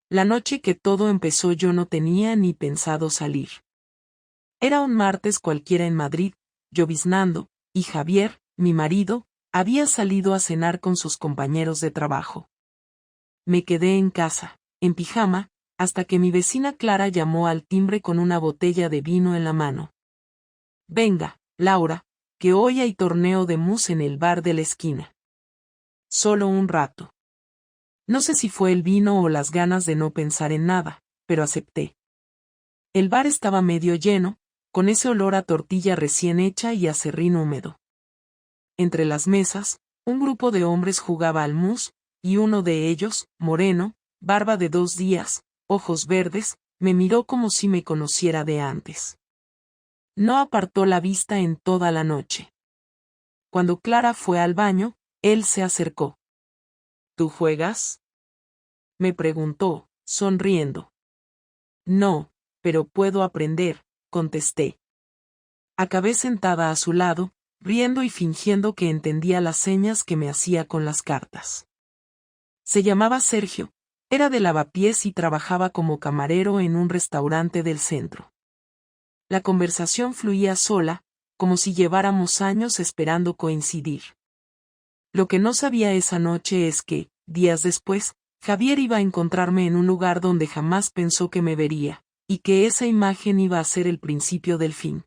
La noche que todo empezó yo no tenía ni pensado salir. Era un martes cualquiera en Madrid, lloviznando, y Javier, mi marido, había salido a cenar con sus compañeros de trabajo. Me quedé en casa, en pijama, hasta que mi vecina Clara llamó al timbre con una botella de vino en la mano. «Venga, Laura, que hoy hay torneo de mus en el bar de la esquina». Solo un rato. No sé si fue el vino o las ganas de no pensar en nada, pero acepté. El bar estaba medio lleno, con ese olor a tortilla recién hecha y a serrín húmedo. Entre las mesas, un grupo de hombres jugaba al mus, y uno de ellos, moreno, barba de 2 días, ojos verdes, me miró como si me conociera de antes. No apartó la vista en toda la noche. Cuando Clara fue al baño, él se acercó. «¿Tú juegas?», me preguntó, sonriendo. «No, pero puedo aprender», contesté. Acabé sentada a su lado, riendo y fingiendo que entendía las señas que me hacía con las cartas. Se llamaba Sergio, era de Lavapiés y trabajaba como camarero en un restaurante del centro. La conversación fluía sola, como si lleváramos años esperando coincidir. Lo que no sabía esa noche es que, días después, Javier iba a encontrarme en un lugar donde jamás pensó que me vería, y que esa imagen iba a ser el principio del fin.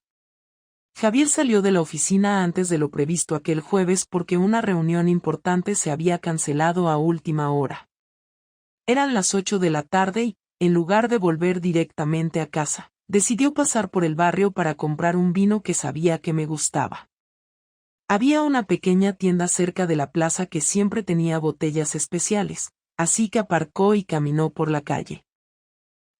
Javier salió de la oficina antes de lo previsto aquel jueves porque una reunión importante se había cancelado a última hora. Eran las 8 de la tarde y, en lugar de volver directamente a casa, decidió pasar por el barrio para comprar un vino que sabía que me gustaba. Había una pequeña tienda cerca de la plaza que siempre tenía botellas especiales, así que aparcó y caminó por la calle.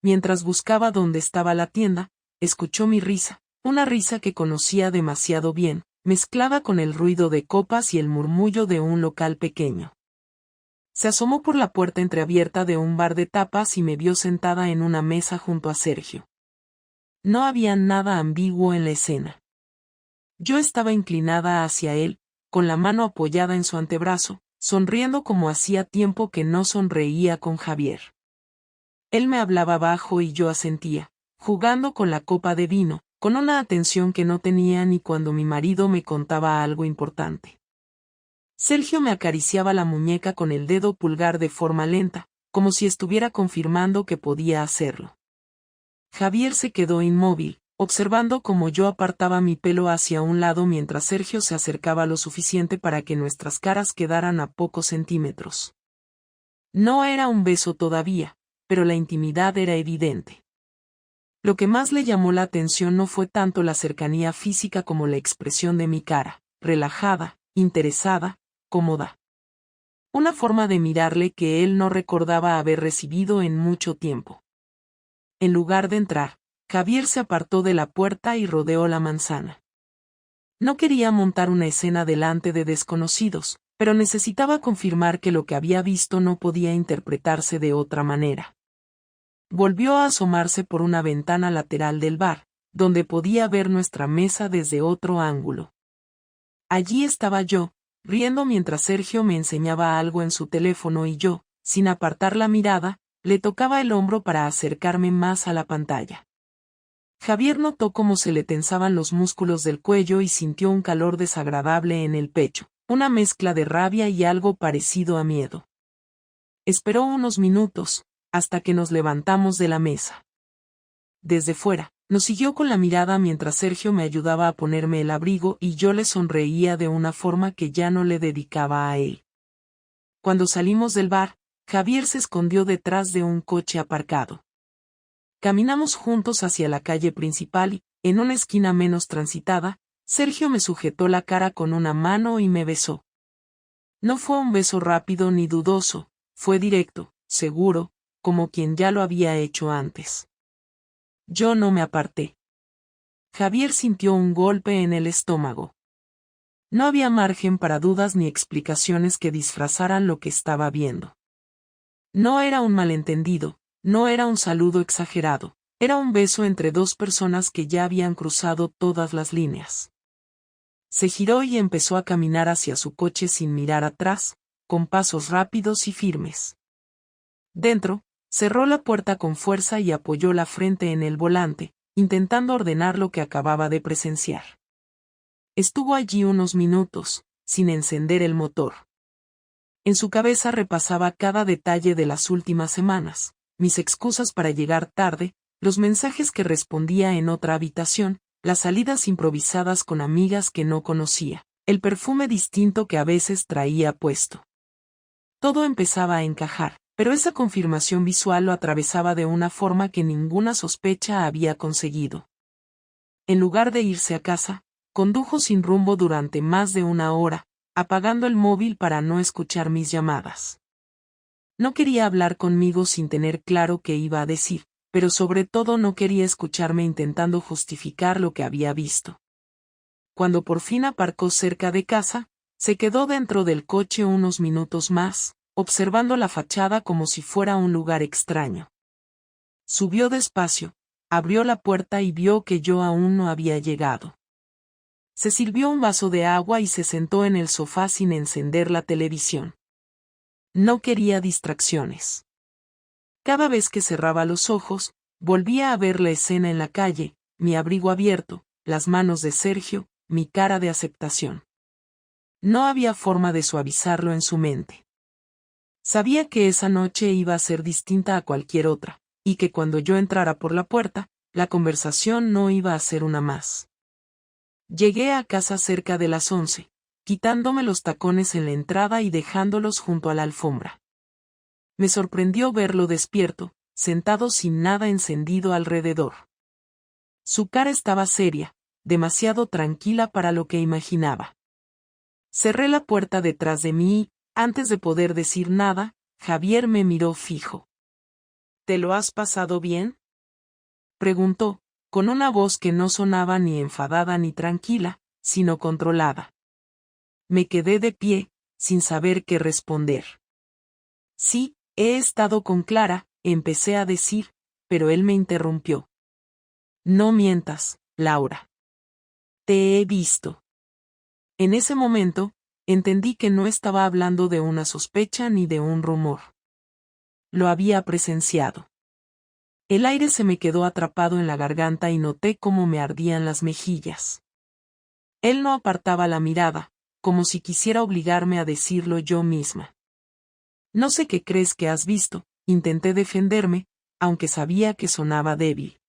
Mientras buscaba dónde estaba la tienda, escuchó mi risa, una risa que conocía demasiado bien, mezclada con el ruido de copas y el murmullo de un local pequeño. Se asomó por la puerta entreabierta de un bar de tapas y me vio sentada en una mesa junto a Sergio. No había nada ambiguo en la escena. Yo estaba inclinada hacia él, con la mano apoyada en su antebrazo, sonriendo como hacía tiempo que no sonreía con Javier. Él me hablaba bajo y yo asentía, jugando con la copa de vino, con una atención que no tenía ni cuando mi marido me contaba algo importante. Sergio me acariciaba la muñeca con el dedo pulgar de forma lenta, como si estuviera confirmando que podía hacerlo. Javier se quedó inmóvil, observando cómo yo apartaba mi pelo hacia un lado mientras Sergio se acercaba lo suficiente para que nuestras caras quedaran a pocos centímetros. No era un beso todavía, pero la intimidad era evidente. Lo que más le llamó la atención no fue tanto la cercanía física como la expresión de mi cara, relajada, interesada, cómoda. Una forma de mirarle que él no recordaba haber recibido en mucho tiempo. En lugar de entrar, Javier se apartó de la puerta y rodeó la manzana. No quería montar una escena delante de desconocidos, pero necesitaba confirmar que lo que había visto no podía interpretarse de otra manera. Volvió a asomarse por una ventana lateral del bar, donde podía ver nuestra mesa desde otro ángulo. Allí estaba yo, riendo mientras Sergio me enseñaba algo en su teléfono y yo, sin apartar la mirada, le tocaba el hombro para acercarme más a la pantalla. Javier notó cómo se le tensaban los músculos del cuello y sintió un calor desagradable en el pecho, una mezcla de rabia y algo parecido a miedo. Esperó unos minutos, hasta que nos levantamos de la mesa. Desde fuera, nos siguió con la mirada mientras Sergio me ayudaba a ponerme el abrigo y yo le sonreía de una forma que ya no le dedicaba a él. Cuando salimos del bar, Javier se escondió detrás de un coche aparcado. Caminamos juntos hacia la calle principal y, en una esquina menos transitada, Sergio me sujetó la cara con una mano y me besó. No fue un beso rápido ni dudoso, fue directo, seguro, como quien ya lo había hecho antes. Yo no me aparté. Javier sintió un golpe en el estómago. No había margen para dudas ni explicaciones que disfrazaran lo que estaba viendo. No era un malentendido, no era un saludo exagerado, era un beso entre dos personas que ya habían cruzado todas las líneas. Se giró y empezó a caminar hacia su coche sin mirar atrás, con pasos rápidos y firmes. Dentro, Cerró la puerta con fuerza y apoyó la frente en el volante, intentando ordenar lo que acababa de presenciar. Estuvo allí unos minutos, sin encender el motor. En su cabeza repasaba cada detalle de las últimas semanas, mis excusas para llegar tarde, los mensajes que respondía en otra habitación, las salidas improvisadas con amigas que no conocía, el perfume distinto que a veces traía puesto. Todo empezaba a encajar, pero esa confirmación visual lo atravesaba de una forma que ninguna sospecha había conseguido. En lugar de irse a casa, condujo sin rumbo durante más de una hora, apagando el móvil para no escuchar mis llamadas. No quería hablar conmigo sin tener claro qué iba a decir, pero sobre todo no quería escucharme intentando justificar lo que había visto. Cuando por fin aparcó cerca de casa, se quedó dentro del coche unos minutos más, observando la fachada como si fuera un lugar extraño. Subió despacio, abrió la puerta y vio que yo aún no había llegado. Se sirvió un vaso de agua y se sentó en el sofá sin encender la televisión. No quería distracciones. Cada vez que cerraba los ojos, volvía a ver la escena en la calle, mi abrigo abierto, las manos de Sergio, mi cara de aceptación. No había forma de suavizarlo en su mente. Sabía que esa noche iba a ser distinta a cualquier otra, y que cuando yo entrara por la puerta, la conversación no iba a ser una más. Llegué a casa cerca de las 11, quitándome los tacones en la entrada y dejándolos junto a la alfombra. Me sorprendió verlo despierto, sentado sin nada encendido alrededor. Su cara estaba seria, demasiado tranquila para lo que imaginaba. Cerré la puerta detrás de mí y, antes de poder decir nada, Javier me miró fijo. ¿Te lo has pasado bien?, preguntó, con una voz que no sonaba ni enfadada ni tranquila, sino controlada. Me quedé de pie, sin saber qué responder. Sí, he estado con Clara, empecé a decir, pero él me interrumpió. No mientas, Laura. Te he visto. En ese momento, entendí que no estaba hablando de una sospecha ni de un rumor. Lo había presenciado. El aire se me quedó atrapado en la garganta y noté cómo me ardían las mejillas. Él no apartaba la mirada, como si quisiera obligarme a decirlo yo misma. No sé qué crees que has visto, intenté defenderme, aunque sabía que sonaba débil.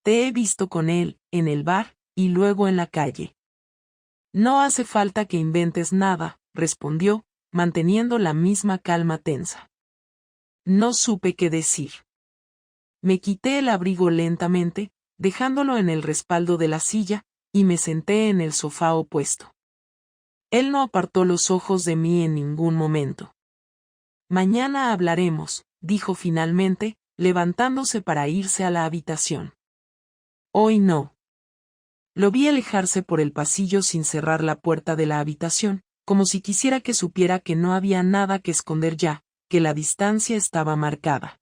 Te he visto con él, en el bar, y luego en la calle. No hace falta que inventes nada, respondió, manteniendo la misma calma tensa. No supe qué decir. Me quité el abrigo lentamente, dejándolo en el respaldo de la silla, y me senté en el sofá opuesto. Él no apartó los ojos de mí en ningún momento. Mañana hablaremos, dijo finalmente, levantándose para irse a la habitación. Hoy no. Lo vi alejarse por el pasillo sin cerrar la puerta de la habitación, como si quisiera que supiera que no había nada que esconder ya, que la distancia estaba marcada.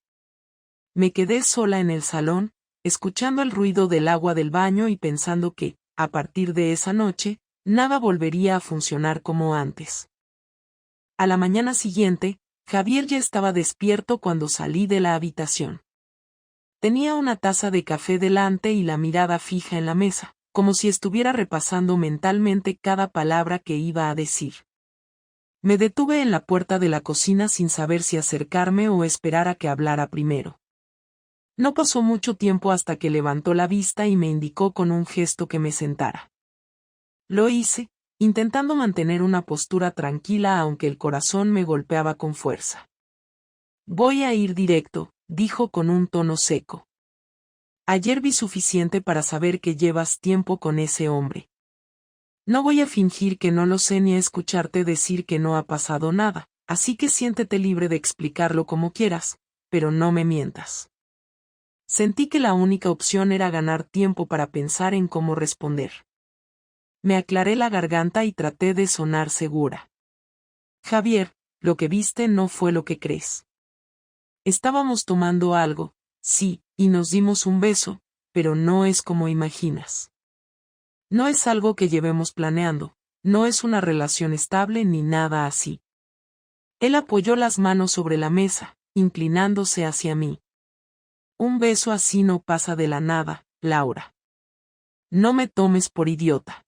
Me quedé sola en el salón, escuchando el ruido del agua del baño y pensando que, a partir de esa noche, nada volvería a funcionar como antes. A la mañana siguiente, Javier ya estaba despierto cuando salí de la habitación. Tenía una taza de café delante y la mirada fija en la mesa, como si estuviera repasando mentalmente cada palabra que iba a decir. Me detuve en la puerta de la cocina sin saber si acercarme o esperar a que hablara primero. No pasó mucho tiempo hasta que levantó la vista y me indicó con un gesto que me sentara. Lo hice, intentando mantener una postura tranquila aunque el corazón me golpeaba con fuerza. Voy a ir directo, dijo con un tono seco. Ayer vi suficiente para saber que llevas tiempo con ese hombre. No voy a fingir que no lo sé ni a escucharte decir que no ha pasado nada, así que siéntete libre de explicarlo como quieras, pero no me mientas. Sentí que la única opción era ganar tiempo para pensar en cómo responder. Me aclaré la garganta y traté de sonar segura. Javier, lo que viste no fue lo que crees. Estábamos tomando algo, sí, y nos dimos un beso, pero no es como imaginas. No es algo que llevemos planeando, no es una relación estable ni nada así. Él apoyó las manos sobre la mesa, inclinándose hacia mí. Un beso así no pasa de la nada, Laura. No me tomes por idiota.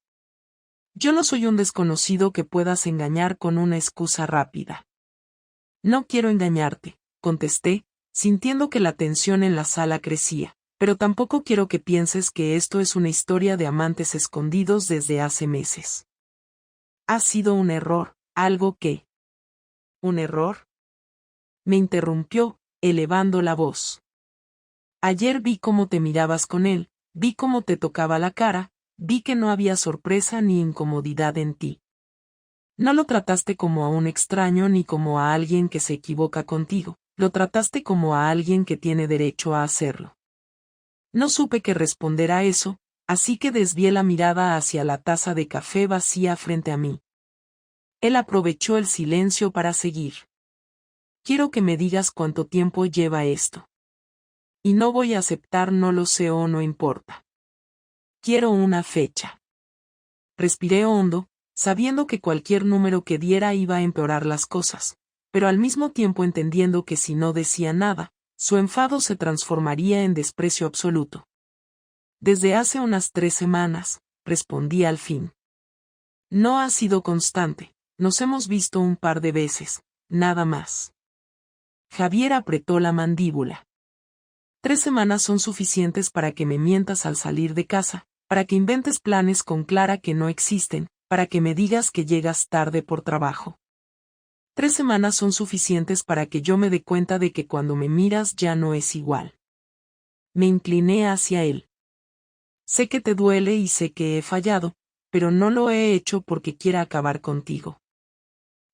Yo no soy un desconocido que puedas engañar con una excusa rápida. No quiero engañarte, contesté, sintiendo que la tensión en la sala crecía, pero tampoco quiero que pienses que esto es una historia de amantes escondidos desde hace meses. Ha sido un error, algo que... ¿Un error? Me interrumpió, elevando la voz. Ayer vi cómo te mirabas con él, vi cómo te tocaba la cara, vi que no había sorpresa ni incomodidad en ti. No lo trataste como a un extraño ni como a alguien que se equivoca contigo, lo trataste como a alguien que tiene derecho a hacerlo. No supe qué responder a eso, así que desvié la mirada hacia la taza de café vacía frente a mí. Él aprovechó el silencio para seguir. Quiero que me digas cuánto tiempo lleva esto. Y no voy a aceptar no lo sé o no importa. Quiero una fecha. Respiré hondo, sabiendo que cualquier número que diera iba a empeorar las cosas, pero al mismo tiempo entendiendo que si no decía nada, su enfado se transformaría en desprecio absoluto. Desde hace unas 3 semanas, respondí al fin. No ha sido constante, nos hemos visto un par de veces, nada más. Javier apretó la mandíbula. 3 semanas son suficientes para que me mientas al salir de casa, para que inventes planes con Clara que no existen, para que me digas que llegas tarde por trabajo. 3 semanas son suficientes para que yo me dé cuenta de que cuando me miras ya no es igual. Me incliné hacia él. Sé que te duele y sé que he fallado, pero no lo he hecho porque quiera acabar contigo.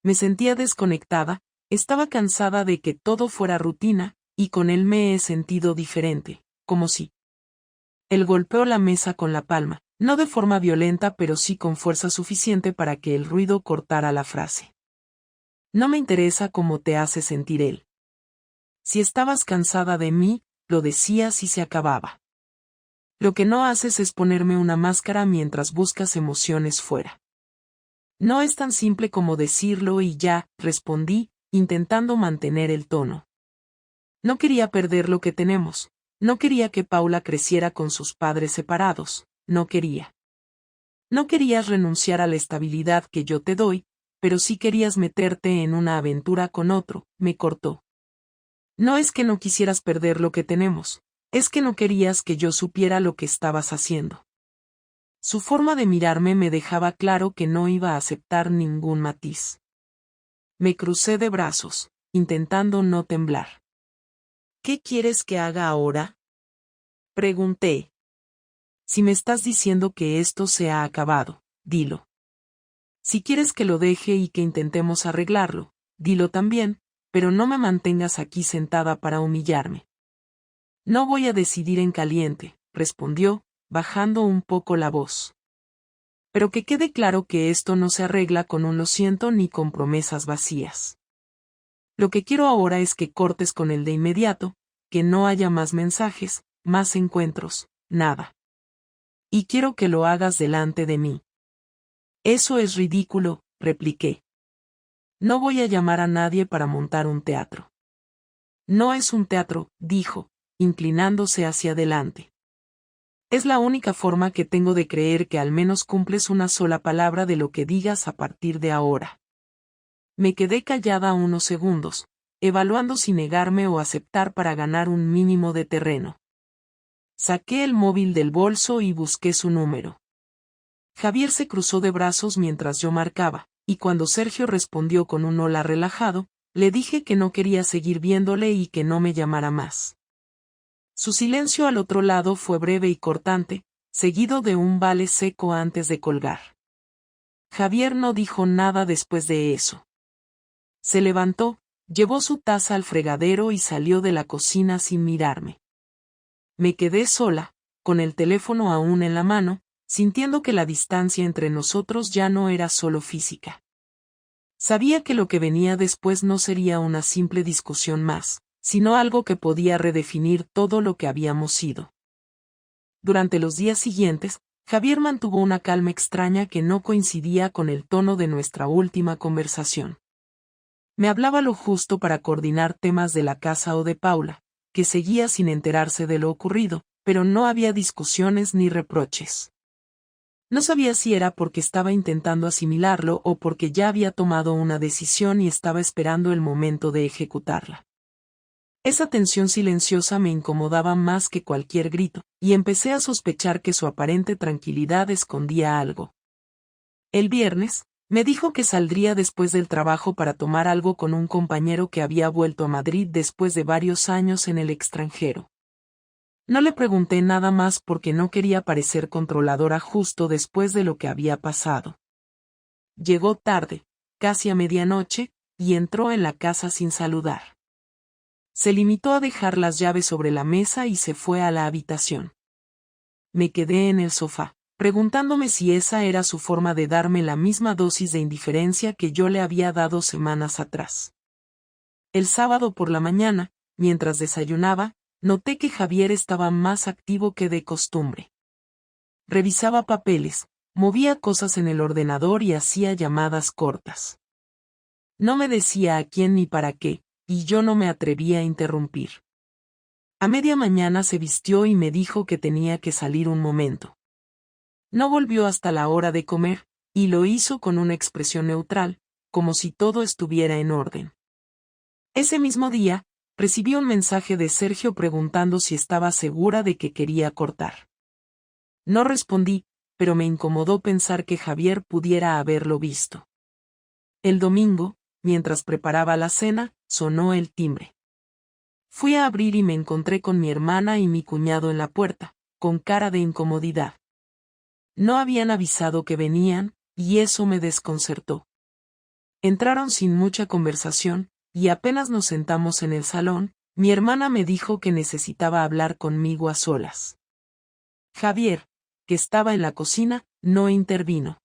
Me sentía desconectada, estaba cansada de que todo fuera rutina, y con él me he sentido diferente, como si. Él golpeó la mesa con la palma, no de forma violenta pero sí con fuerza suficiente para que el ruido cortara la frase. No me interesa cómo te hace sentir él. Si estabas cansada de mí, lo decías y se acababa. Lo que no haces es ponerme una máscara mientras buscas emociones fuera. No es tan simple como decirlo y ya, respondí, intentando mantener el tono. No quería perder lo que tenemos, no quería que Paula creciera con sus padres separados, no quería. No querías renunciar a la estabilidad que yo te doy, pero sí querías meterte en una aventura con otro, me cortó. No es que no quisieras perder lo que tenemos, es que no querías que yo supiera lo que estabas haciendo. Su forma de mirarme me dejaba claro que no iba a aceptar ningún matiz. Me crucé de brazos, intentando no temblar. ¿Qué quieres que haga ahora? Pregunté. Si me estás diciendo que esto se ha acabado, dilo. Si quieres que lo deje y que intentemos arreglarlo, dilo también, pero no me mantengas aquí sentada para humillarme. No voy a decidir en caliente, respondió, bajando un poco la voz. Pero que quede claro que esto no se arregla con un lo siento ni con promesas vacías. Lo que quiero ahora es que cortes con él de inmediato, que no haya más mensajes, más encuentros, nada. Y quiero que lo hagas delante de mí. Eso es ridículo, repliqué. No voy a llamar a nadie para montar un teatro. No es un teatro, dijo, inclinándose hacia adelante. Es la única forma que tengo de creer que al menos cumples una sola palabra de lo que digas a partir de ahora. Me quedé callada unos segundos, evaluando si negarme o aceptar para ganar un mínimo de terreno. Saqué el móvil del bolso y busqué su número. Javier se cruzó de brazos mientras yo marcaba, y cuando Sergio respondió con un hola relajado, le dije que no quería seguir viéndole y que no me llamara más. Su silencio al otro lado fue breve y cortante, seguido de un vale seco antes de colgar. Javier no dijo nada después de eso. Se levantó, llevó su taza al fregadero y salió de la cocina sin mirarme. Me quedé sola, con el teléfono aún en la mano, sintiendo que la distancia entre nosotros ya no era solo física. Sabía que lo que venía después no sería una simple discusión más, sino algo que podía redefinir todo lo que habíamos sido. Durante los días siguientes, Javier mantuvo una calma extraña que no coincidía con el tono de nuestra última conversación. Me hablaba lo justo para coordinar temas de la casa o de Paula, que seguía sin enterarse de lo ocurrido, pero no había discusiones ni reproches. No sabía si era porque estaba intentando asimilarlo o porque ya había tomado una decisión y estaba esperando el momento de ejecutarla. Esa tensión silenciosa me incomodaba más que cualquier grito, y empecé a sospechar que su aparente tranquilidad escondía algo. El viernes, me dijo que saldría después del trabajo para tomar algo con un compañero que había vuelto a Madrid después de varios años en el extranjero. No le pregunté nada más porque no quería parecer controladora justo después de lo que había pasado. Llegó tarde, casi a medianoche, y entró en la casa sin saludar. Se limitó a dejar las llaves sobre la mesa y se fue a la habitación. Me quedé en el sofá, preguntándome si esa era su forma de darme la misma dosis de indiferencia que yo le había dado semanas atrás. El sábado por la mañana, mientras desayunaba, noté que Javier estaba más activo que de costumbre. Revisaba papeles, movía cosas en el ordenador y hacía llamadas cortas. No me decía a quién ni para qué, y yo no me atrevía a interrumpir. A media mañana se vistió y me dijo que tenía que salir un momento. No volvió hasta la hora de comer, y lo hizo con una expresión neutral, como si todo estuviera en orden. Ese mismo día, recibí un mensaje de Sergio preguntando si estaba segura de que quería cortar. No respondí, pero me incomodó pensar que Javier pudiera haberlo visto. El domingo, mientras preparaba la cena, sonó el timbre. Fui a abrir y me encontré con mi hermana y mi cuñado en la puerta, con cara de incomodidad. No habían avisado que venían, y eso me desconcertó. Entraron sin mucha conversación, y apenas nos sentamos en el salón, mi hermana me dijo que necesitaba hablar conmigo a solas. Javier, que estaba en la cocina, no intervino.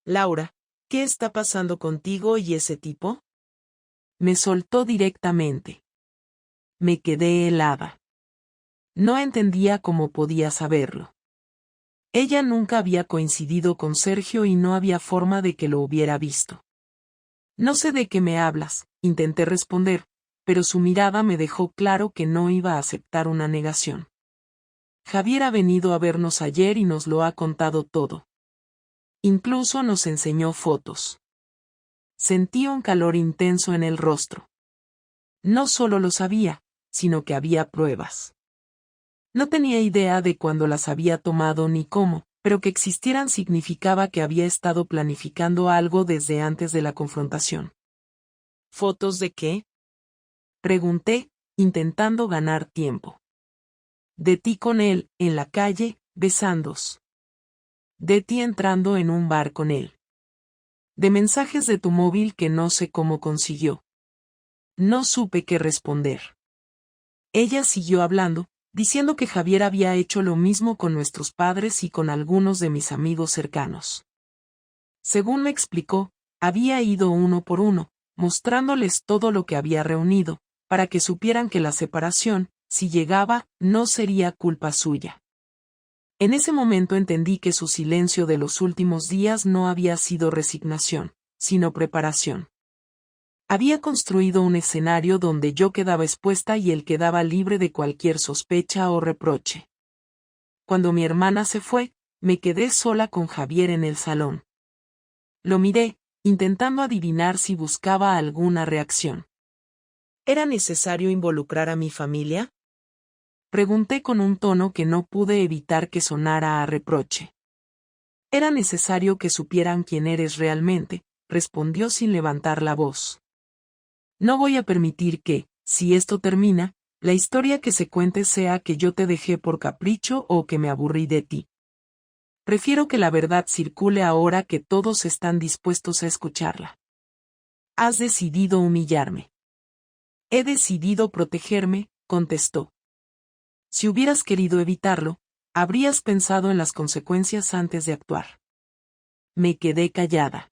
Laura, ¿qué está pasando contigo y ese tipo? Me soltó directamente. Me quedé helada. No entendía cómo podía saberlo. Ella nunca había coincidido con Sergio y no había forma de que lo hubiera visto. No sé de qué me hablas, intenté responder, pero su mirada me dejó claro que no iba a aceptar una negación. Javier ha venido a vernos ayer y nos lo ha contado todo. Incluso nos enseñó fotos. Sentí un calor intenso en el rostro. No solo lo sabía, sino que había pruebas. No tenía idea de cuándo las había tomado ni cómo, pero que existieran significaba que había estado planificando algo desde antes de la confrontación. ¿Fotos de qué? Pregunté, intentando ganar tiempo. De ti con él, en la calle, besándos. De ti entrando en un bar con él. De mensajes de tu móvil que no sé cómo consiguió. No supe qué responder. Ella siguió hablando, diciendo que Javier había hecho lo mismo con nuestros padres y con algunos de mis amigos cercanos. Según me explicó, había ido uno por uno, mostrándoles todo lo que había reunido, para que supieran que la separación, si llegaba, no sería culpa suya. En ese momento entendí que su silencio de los últimos días no había sido resignación, sino preparación. Había construido un escenario donde yo quedaba expuesta y él quedaba libre de cualquier sospecha o reproche. Cuando mi hermana se fue, me quedé sola con Javier en el salón. Lo miré, intentando adivinar si buscaba alguna reacción. ¿Era necesario involucrar a mi familia? Pregunté con un tono que no pude evitar que sonara a reproche. Era necesario que supieran quién eres realmente, respondió sin levantar la voz. No voy a permitir que, si esto termina, la historia que se cuente sea que yo te dejé por capricho o que me aburrí de ti. Prefiero que la verdad circule ahora que todos están dispuestos a escucharla. Has decidido humillarme. He decidido protegerme, contestó. Si hubieras querido evitarlo, habrías pensado en las consecuencias antes de actuar. Me quedé callada.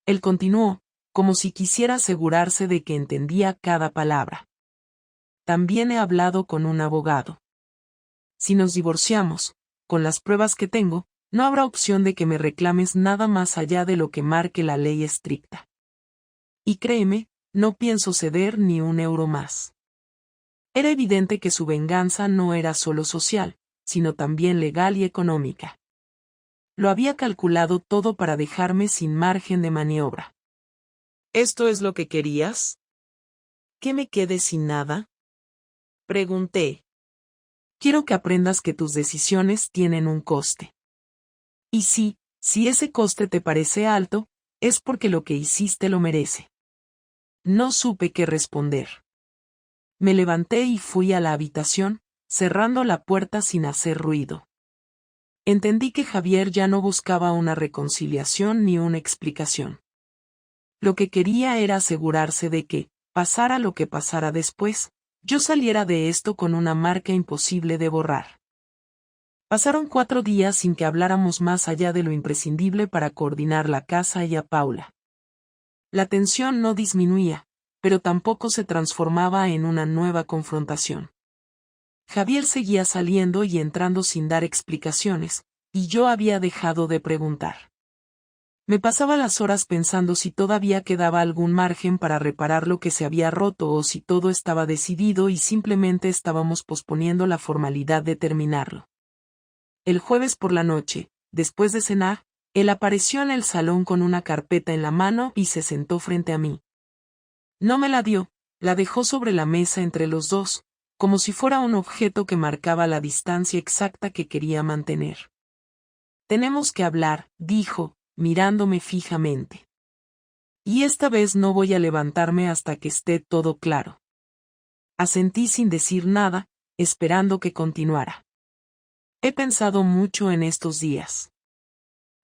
Él continuó, como si quisiera asegurarse de que entendía cada palabra. También he hablado con un abogado. Si nos divorciamos, con las pruebas que tengo, no habrá opción de que me reclames nada más allá de lo que marque la ley estricta. Y créeme, no pienso ceder ni un euro más. Era evidente que su venganza no era solo social, sino también legal y económica. Lo había calculado todo para dejarme sin margen de maniobra. ¿Esto es lo que querías? ¿Que me quede sin nada? Pregunté. Quiero que aprendas que tus decisiones tienen un coste. Y si ese coste te parece alto, es porque lo que hiciste lo merece. No supe qué responder. Me levanté y fui a la habitación, cerrando la puerta sin hacer ruido. Entendí que Javier ya no buscaba una reconciliación ni una explicación. Lo que quería era asegurarse de que, pasara lo que pasara después, yo saliera de esto con una marca imposible de borrar. Pasaron 4 días sin que habláramos más allá de lo imprescindible para coordinar la casa y a Paula. La tensión no disminuía, pero tampoco se transformaba en una nueva confrontación. Javier seguía saliendo y entrando sin dar explicaciones, y yo había dejado de preguntar. Me pasaba las horas pensando si todavía quedaba algún margen para reparar lo que se había roto o si todo estaba decidido y simplemente estábamos posponiendo la formalidad de terminarlo. El jueves por la noche, después de cenar, él apareció en el salón con una carpeta en la mano y se sentó frente a mí. No me la dio, la dejó sobre la mesa entre los dos, como si fuera un objeto que marcaba la distancia exacta que quería mantener. Tenemos que hablar, dijo, mirándome fijamente. Y esta vez no voy a levantarme hasta que esté todo claro. Asentí sin decir nada, esperando que continuara. He pensado mucho en estos días.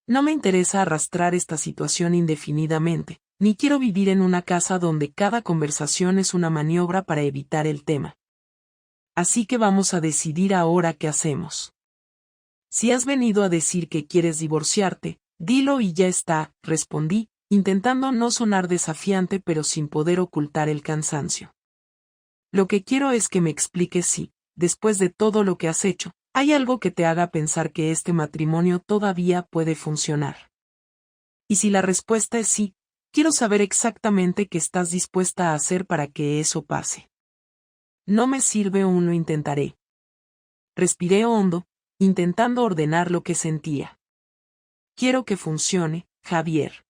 No me interesa arrastrar esta situación indefinidamente, ni quiero vivir en una casa donde cada conversación es una maniobra para evitar el tema. Así que vamos a decidir ahora qué hacemos. Si has venido a decir que quieres divorciarte, dilo y ya está, respondí, intentando no sonar desafiante pero sin poder ocultar el cansancio. Lo que quiero es que me expliques si, después de todo lo que has hecho, hay algo que te haga pensar que este matrimonio todavía puede funcionar. Y si la respuesta es sí, quiero saber exactamente qué estás dispuesta a hacer para que eso pase. No me sirve un lo intentaré. Respiré hondo, intentando ordenar lo que sentía. Quiero que funcione, Javier.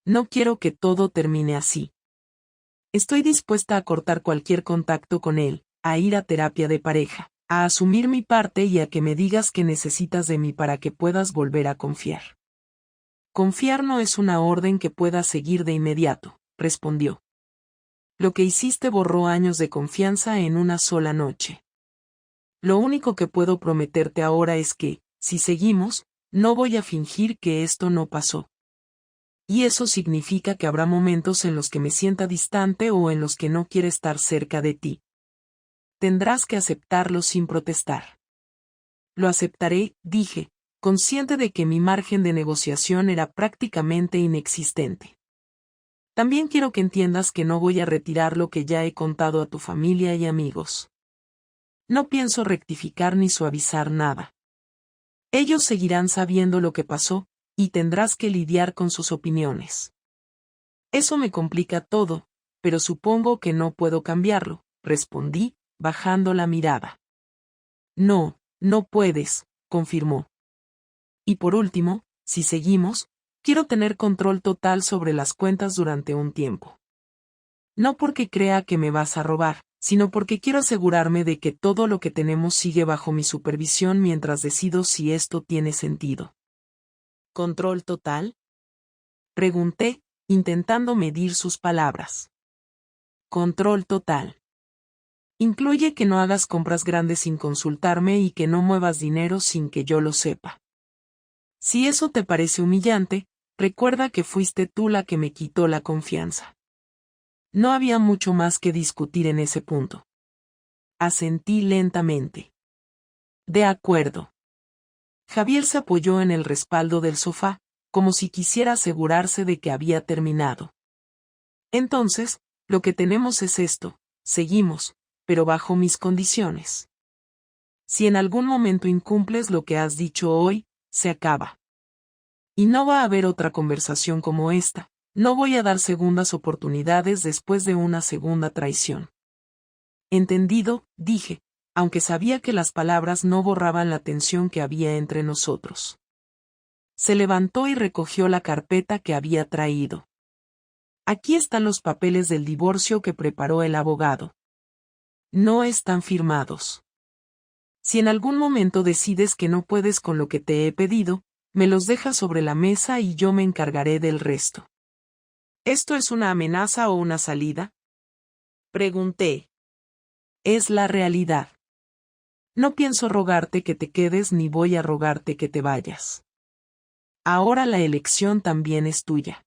No quiero que todo termine así. Estoy dispuesta a cortar cualquier contacto con él, a ir a terapia de pareja, a asumir mi parte y a que me digas que necesitas de mí para que puedas volver a confiar. Confiar no es una orden que puedas seguir de inmediato, respondió. Lo que hiciste borró años de confianza en una sola noche. Lo único que puedo prometerte ahora es que, si seguimos, no voy a fingir que esto no pasó. Y eso significa que habrá momentos en los que me sienta distante o en los que no quiera estar cerca de ti. Tendrás que aceptarlo sin protestar. Lo aceptaré, dije, consciente de que mi margen de negociación era prácticamente inexistente. También quiero que entiendas que no voy a retirar lo que ya he contado a tu familia y amigos. No pienso rectificar ni suavizar nada. Ellos seguirán sabiendo lo que pasó, y tendrás que lidiar con sus opiniones. Eso me complica todo, pero supongo que no puedo cambiarlo, respondí, bajando la mirada. No, no puedes, confirmó. Y por último, si seguimos, quiero tener control total sobre las cuentas durante un tiempo. No porque crea que me vas a robar, sino porque quiero asegurarme de que todo lo que tenemos sigue bajo mi supervisión mientras decido si esto tiene sentido. ¿Control total? Pregunté, intentando medir sus palabras. Control total. Incluye que no hagas compras grandes sin consultarme y que no muevas dinero sin que yo lo sepa. Si eso te parece humillante, recuerda que fuiste tú la que me quitó la confianza. No había mucho más que discutir en ese punto. Asentí lentamente. De acuerdo. Javier se apoyó en el respaldo del sofá, como si quisiera asegurarse de que había terminado. Entonces, lo que tenemos es esto, seguimos, pero bajo mis condiciones. Si en algún momento incumples lo que has dicho hoy, se acaba. Y no va a haber otra conversación como esta, No voy a dar segundas oportunidades después de una segunda traición. Entendido, dije, aunque sabía que las palabras no borraban la tensión que había entre nosotros. Se levantó y recogió la carpeta que había traído. Aquí están los papeles del divorcio que preparó el abogado. No están firmados. Si en algún momento decides que no puedes con lo que te he pedido, me los dejas sobre la mesa y yo me encargaré del resto. ¿Esto es una amenaza o una salida? Pregunté. Es la realidad. No pienso rogarte que te quedes ni voy a rogarte que te vayas. Ahora la elección también es tuya.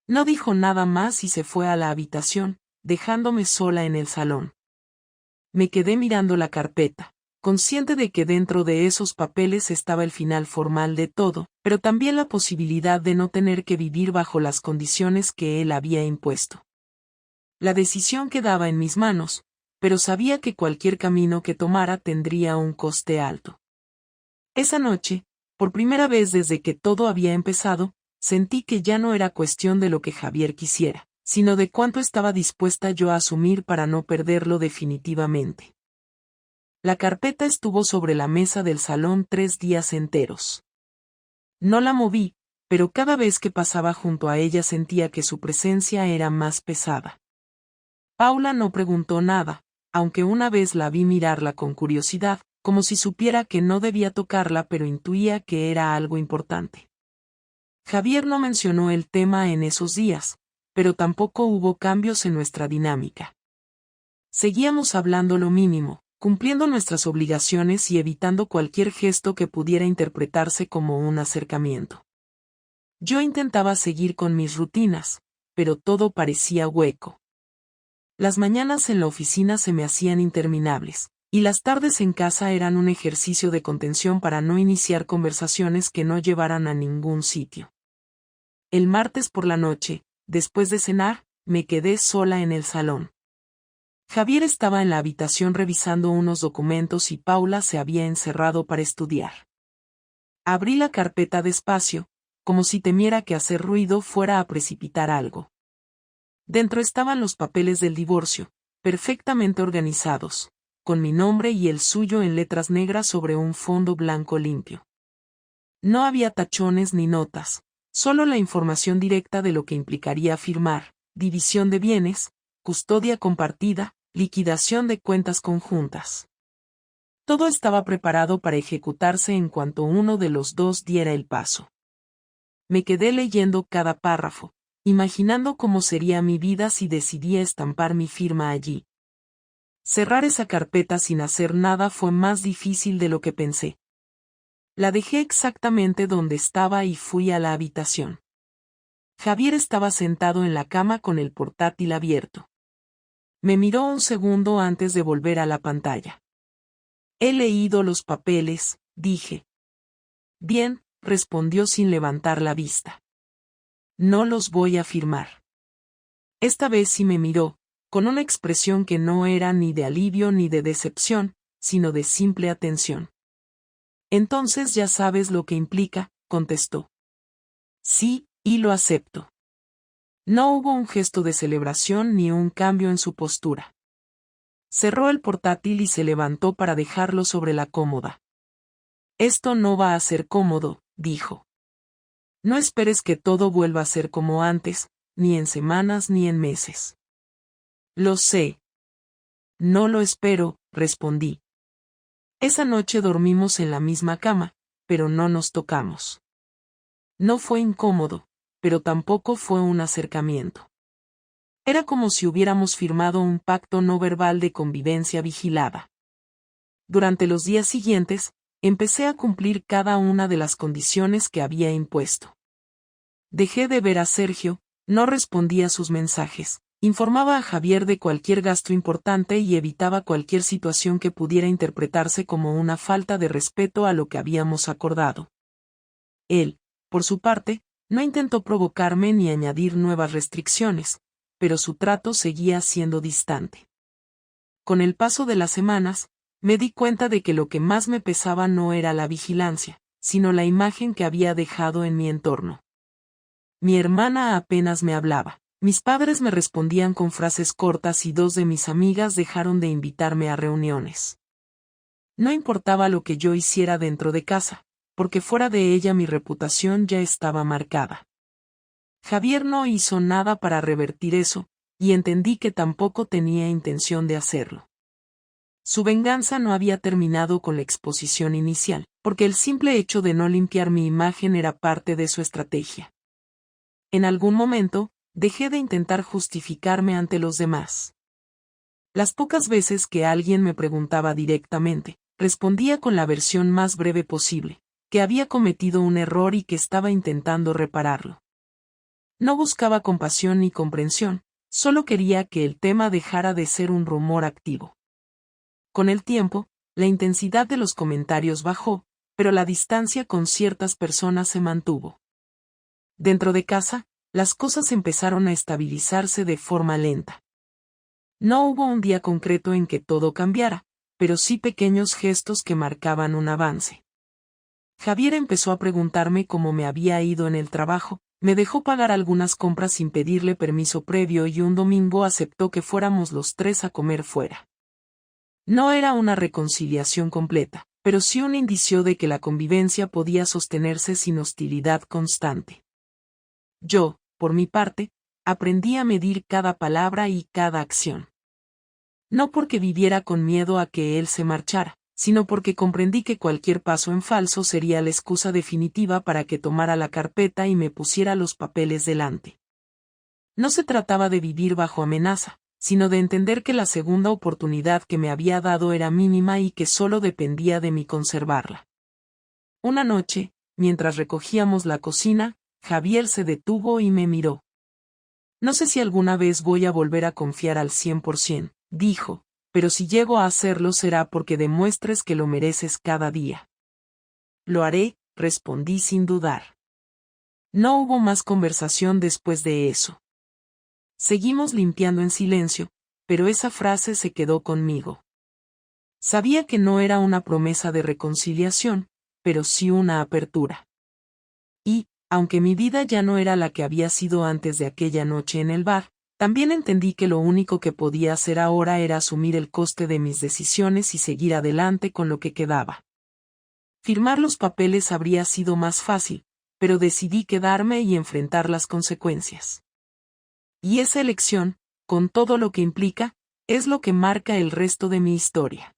No dijo nada más y se fue a la habitación, dejándome sola en el salón. Me quedé mirando la carpeta, consciente de que dentro de esos papeles estaba el final formal de todo, pero también la posibilidad de no tener que vivir bajo las condiciones que él había impuesto. La decisión quedaba en mis manos, pero sabía que cualquier camino que tomara tendría un coste alto. Esa noche, por primera vez desde que todo había empezado, sentí que ya no era cuestión de lo que Javier quisiera, sino de cuánto estaba dispuesta yo a asumir para no perderlo definitivamente. La carpeta estuvo sobre la mesa del salón 3 días enteros. No la moví, pero cada vez que pasaba junto a ella sentía que su presencia era más pesada. Paula no preguntó nada, aunque una vez la vi mirarla con curiosidad, como si supiera que no debía tocarla pero intuía que era algo importante. Javier no mencionó el tema en esos días, pero tampoco hubo cambios en nuestra dinámica. Seguíamos hablando lo mínimo, cumpliendo nuestras obligaciones y evitando cualquier gesto que pudiera interpretarse como un acercamiento. Yo intentaba seguir con mis rutinas, pero todo parecía hueco. Las mañanas en la oficina se me hacían interminables, y las tardes en casa eran un ejercicio de contención para no iniciar conversaciones que no llevaran a ningún sitio. El martes por la noche, después de cenar, me quedé sola en el salón. Javier estaba en la habitación revisando unos documentos y Paula se había encerrado para estudiar. Abrí la carpeta despacio, como si temiera que hacer ruido fuera a precipitar algo. Dentro estaban los papeles del divorcio, perfectamente organizados, con mi nombre y el suyo en letras negras sobre un fondo blanco limpio. No había tachones ni notas, solo la información directa de lo que implicaría firmar, división de bienes, custodia compartida, liquidación de cuentas conjuntas. Todo estaba preparado para ejecutarse en cuanto uno de los dos diera el paso. Me quedé leyendo cada párrafo, imaginando cómo sería mi vida si decidía estampar mi firma allí. Cerrar esa carpeta sin hacer nada fue más difícil de lo que pensé. La dejé exactamente donde estaba y fui a la habitación. Javier estaba sentado en la cama con el portátil abierto. Me miró un segundo antes de volver a la pantalla. He leído los papeles, dije. Bien, respondió sin levantar la vista. No los voy a firmar. Esta vez sí me miró, con una expresión que no era ni de alivio ni de decepción, sino de simple atención. Entonces ya sabes lo que implica, contestó. Sí, y lo acepto. No hubo un gesto de celebración ni un cambio en su postura. Cerró el portátil y se levantó para dejarlo sobre la cómoda. Esto no va a ser cómodo, dijo. No esperes que todo vuelva a ser como antes, ni en semanas ni en meses. Lo sé. No lo espero, respondí. Esa noche dormimos en la misma cama, pero no nos tocamos. No fue incómodo, pero tampoco fue un acercamiento. Era como si hubiéramos firmado un pacto no verbal de convivencia vigilada. Durante los días siguientes, empecé a cumplir cada una de las condiciones que había impuesto. Dejé de ver a Sergio, no respondía a sus mensajes, informaba a Javier de cualquier gasto importante y evitaba cualquier situación que pudiera interpretarse como una falta de respeto a lo que habíamos acordado. Él, por su parte, no intentó provocarme ni añadir nuevas restricciones, pero su trato seguía siendo distante. Con el paso de las semanas, me di cuenta de que lo que más me pesaba no era la vigilancia, sino la imagen que había dejado en mi entorno. Mi hermana apenas me hablaba. Mis padres me respondían con frases cortas y 2 de mis amigas dejaron de invitarme a reuniones. No importaba lo que yo hiciera dentro de casa, porque fuera de ella mi reputación ya estaba marcada. Javier no hizo nada para revertir eso, y entendí que tampoco tenía intención de hacerlo. Su venganza no había terminado con la exposición inicial, porque el simple hecho de no limpiar mi imagen era parte de su estrategia. En algún momento, dejé de intentar justificarme ante los demás. Las pocas veces que alguien me preguntaba directamente, respondía con la versión más breve posible, que había cometido un error y que estaba intentando repararlo. No buscaba compasión ni comprensión, solo quería que el tema dejara de ser un rumor activo. Con el tiempo, la intensidad de los comentarios bajó, pero la distancia con ciertas personas se mantuvo. Dentro de casa, las cosas empezaron a estabilizarse de forma lenta. No hubo un día concreto en que todo cambiara, pero sí pequeños gestos que marcaban un avance. Javier empezó a preguntarme cómo me había ido en el trabajo, me dejó pagar algunas compras sin pedirle permiso previo y un domingo aceptó que fuéramos los 3 a comer fuera. No era una reconciliación completa, pero sí un indicio de que la convivencia podía sostenerse sin hostilidad constante. Yo, por mi parte, aprendí a medir cada palabra y cada acción. No porque viviera con miedo a que él se marchara, sino porque comprendí que cualquier paso en falso sería la excusa definitiva para que tomara la carpeta y me pusiera los papeles delante. No se trataba de vivir bajo amenaza, sino de entender que la segunda oportunidad que me había dado era mínima y que solo dependía de mí conservarla. Una noche, mientras recogíamos la cocina, Javier se detuvo y me miró. No sé si alguna vez voy a volver a confiar al 100%, dijo, pero si llego a hacerlo será porque demuestres que lo mereces cada día. Lo haré, respondí sin dudar. No hubo más conversación después de eso. Seguimos limpiando en silencio, pero esa frase se quedó conmigo. Sabía que no era una promesa de reconciliación, pero sí una apertura. Y, aunque mi vida ya no era la que había sido antes de aquella noche en el bar, también entendí que lo único que podía hacer ahora era asumir el coste de mis decisiones y seguir adelante con lo que quedaba. Firmar los papeles habría sido más fácil, pero decidí quedarme y enfrentar las consecuencias. Y esa elección, con todo lo que implica, es lo que marca el resto de mi historia.